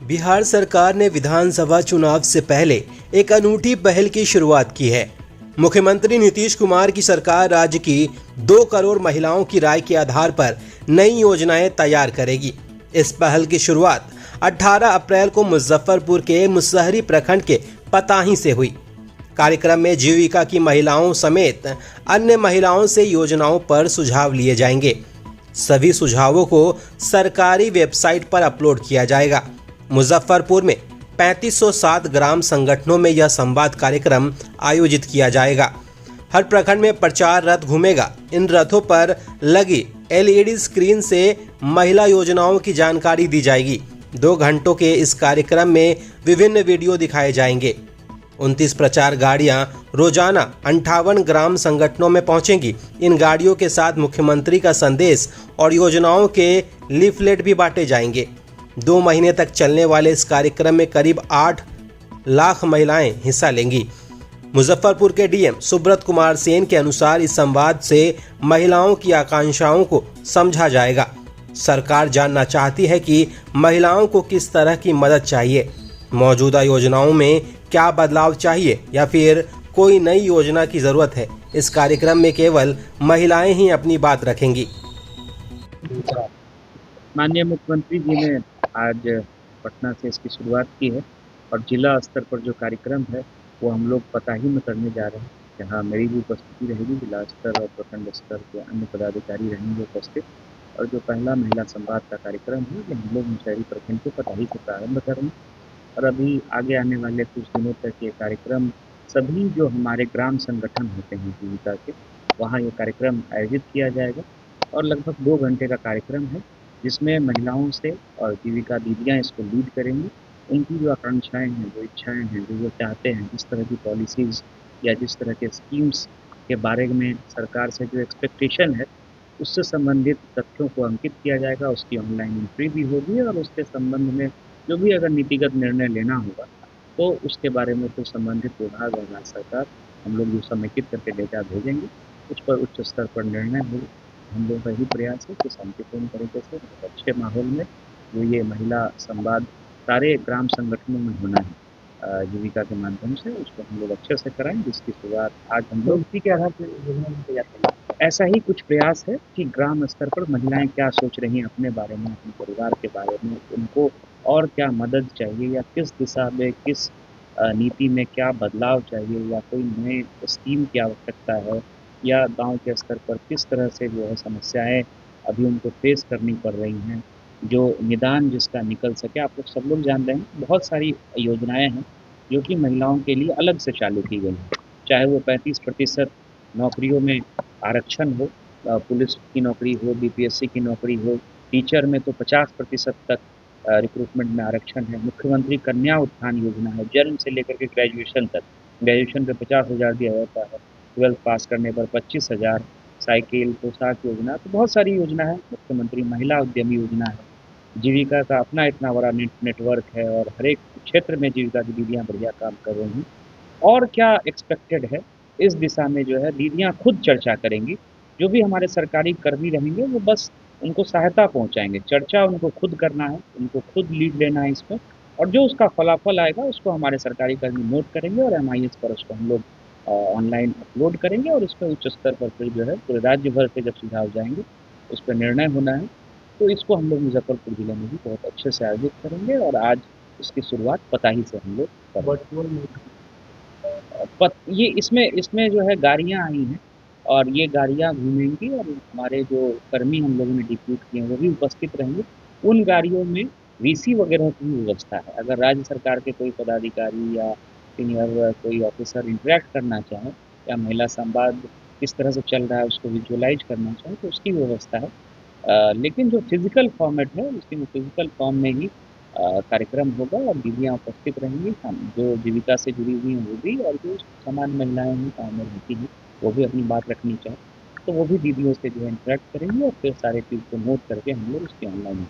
बिहार सरकार ने विधानसभा चुनाव से पहले एक अनूठी पहल की शुरुआत की है। मुख्यमंत्री नीतीश कुमार की सरकार राज्य की 2 करोड़ महिलाओं की राय के आधार पर नई योजनाएं तैयार करेगी। इस पहल की शुरुआत 18 अप्रैल को मुजफ्फरपुर के मुसहरी प्रखंड के पताही से हुई। कार्यक्रम में जीविका की महिलाओं समेत अन्य महिलाओं से योजनाओं पर सुझाव लिए जाएंगे। सभी सुझावों को सरकारी वेबसाइट पर अपलोड किया जाएगा। मुजफ्फरपुर में 3507 ग्राम संगठनों में यह संवाद कार्यक्रम आयोजित किया जाएगा। हर प्रखंड में प्रचार रथ घूमेगा। इन रथों पर लगी LED स्क्रीन से महिला योजनाओं की जानकारी दी जाएगी। 2 घंटों के इस कार्यक्रम में विभिन्न वीडियो दिखाए जाएंगे। 29 प्रचार गाड़ियां रोजाना 58 ग्राम संगठनों में पहुंचेंगी। इन गाड़ियों के साथ मुख्यमंत्री का संदेश और योजनाओं के लीफलेट भी बांटे जाएंगे। 2 महीने तक चलने वाले इस कार्यक्रम में करीब 8 लाख महिलाएं हिस्सा लेंगी। मुजफ्फरपुर के DM सुब्रत कुमार सेन के अनुसार इस संवाद से महिलाओं की आकांक्षाओं को समझा जाएगा। सरकार जानना चाहती है कि महिलाओं को किस तरह की मदद चाहिए, मौजूदा योजनाओं में क्या बदलाव चाहिए या फिर कोई नई योजना की जरूरत है। इस कार्यक्रम में केवल महिलाएं ही अपनी बात रखेंगी। माननीय मुख्यमंत्री जी ने आज पटना से इसकी शुरुआत की है और जिला स्तर पर जो कार्यक्रम है वो हम लोग पताही में करने जा रहे हैं, जहाँ मेरी भी उपस्थिति रहेगी। जिला स्तर और प्रखंड स्तर के अन्य पदाधिकारी रहेंगे उपस्थित। और जो पहला महिला संवाद का कार्यक्रम है ये हम लोग मुसहरी प्रखंड के पताही से प्रारंभ करेंगे और अभी आगे आने वाले कुछ दिनों तक ये कार्यक्रम सभी जो हमारे ग्राम संगठन होते हैं जीविका के, वहाँ ये कार्यक्रम आयोजित किया जाएगा और लगभग 2 घंटे का कार्यक्रम है, जिसमें महिलाओं से और जीविका दीदियाँ इसको लीड करेंगी। उनकी जो आकांक्षाएँ हैं, जो इच्छाएँ हैं, जो वो चाहते हैं, जिस तरह की पॉलिसीज़ या जिस तरह के स्कीम्स के बारे में सरकार से जो एक्सपेक्टेशन है, उससे संबंधित तथ्यों को अंकित किया जाएगा। उसकी ऑनलाइन एंट्री भी होगी और उसके संबंध में जो भी अगर नीतिगत निर्णय लेना होगा तो उसके बारे में फिर संबंधित विभाग और राज्य सरकार हम लोग जो समेकित करके डेटा भेजेंगे, उस पर उच्च स्तर पर निर्णय हो। हम लोग का यही प्रयास है कि शांतिपूर्ण तरीके से अच्छे माहौल में जो ये महिला संवाद सारे ग्राम संगठनों में होना है जीविका के माध्यम से, उसको हम लोग अच्छे से कराएं, जिसकी शुरुआत आज हम लोग इसी के आधार पर योजना की तैयार करें। ऐसा ही कुछ प्रयास है कि ग्राम स्तर पर महिलाएं क्या सोच रही हैं अपने बारे में, अपने परिवार के बारे में, उनको और क्या मदद चाहिए या किस दिशा में, किस नीति में क्या बदलाव चाहिए या कोई नए स्कीम की आवश्यकता है या गांव के स्तर पर किस तरह से जो है समस्याएं अभी उनको फेस करनी पड़ रही हैं, जो निदान जिसका निकल सके। आप लोग सब लोग जान रहे हैं बहुत सारी योजनाएं हैं जो कि महिलाओं के लिए अलग से चालू की गई हैं, चाहे वो 35% नौकरियों में आरक्षण हो, पुलिस की नौकरी हो, BPSC की नौकरी हो, टीचर में तो 50% तक रिक्रूटमेंट में आरक्षण है। मुख्यमंत्री कन्या उत्थान योजना है, जन्म से लेकर के ग्रेजुएशन तक। ग्रेजुएशन पे 50,000 दिया जाता है, 12th पास करने पर 25,000, साइकिल, पोशाक योजना, तो बहुत सारी योजना है। मुख्यमंत्री महिला उद्यमी योजना है। जीविका का अपना इतना बड़ा नेटवर्क है और हर एक क्षेत्र में जीविका की दीदियाँ बढ़िया काम कर रही हैं। और क्या एक्सपेक्टेड है, इस दिशा में जो है दीदियाँ खुद चर्चा करेंगी। जो भी हमारे सरकारी कर्मी रहेंगे वो बस उनको सहायता पहुँचाएँगे, चर्चा उनको खुद करना है, उनको खुद लीड लेना है इसमें और जो उसका फलाफल आएगा उसको हमारे सरकारी कर्मी नोट करेंगे और MIS पर उसको हम लोग ऑनलाइन अपलोड करेंगे और इस पर उच्च स्तर पर फिर जो है पूरे राज्य भर से जब सुझाव जाएँगे, उस पर निर्णय होना है। तो इसको हम लोग मुजफ्फरपुर जिले में भी बहुत अच्छे से आयोजित करेंगे और आज इसकी शुरुआत पताही से हम लोग करेंगे। ये इसमें जो है गाड़ियाँ आई हैं और ये गाड़ियाँ घूमेंगी और हमारे जो कर्मी हम लोगों ने डिप्यूट किए हैं वो भी उपस्थित रहेंगे। उन गाड़ियों में VC वगैरह की भी व्यवस्था है। अगर राज्य सरकार के कोई पदाधिकारी या सीनियर कोई ऑफिसर इंटरैक्ट करना चाहें या महिला संवाद किस तरह से चल रहा है उसको विजुअलाइज़ करना चाहें तो उसकी व्यवस्था है। लेकिन जो फिज़िकल फॉर्मेट है उसमें फिज़िकल फॉर्म में ही कार्यक्रम होगा और दीदियाँ उपस्थित रहेंगी। हम जो जीविका से जुड़ी हुई हैं वो भी और जो सामान्य महिलाएँ हैं गाँव में रहती हैं वो भी अपनी बात रखनी चाहें तो वो भी दीदियों से जो है इंटरैक्ट करेंगी और फिर सारे चीज़ को नोट करके हम लोग उसकी ऑनलाइन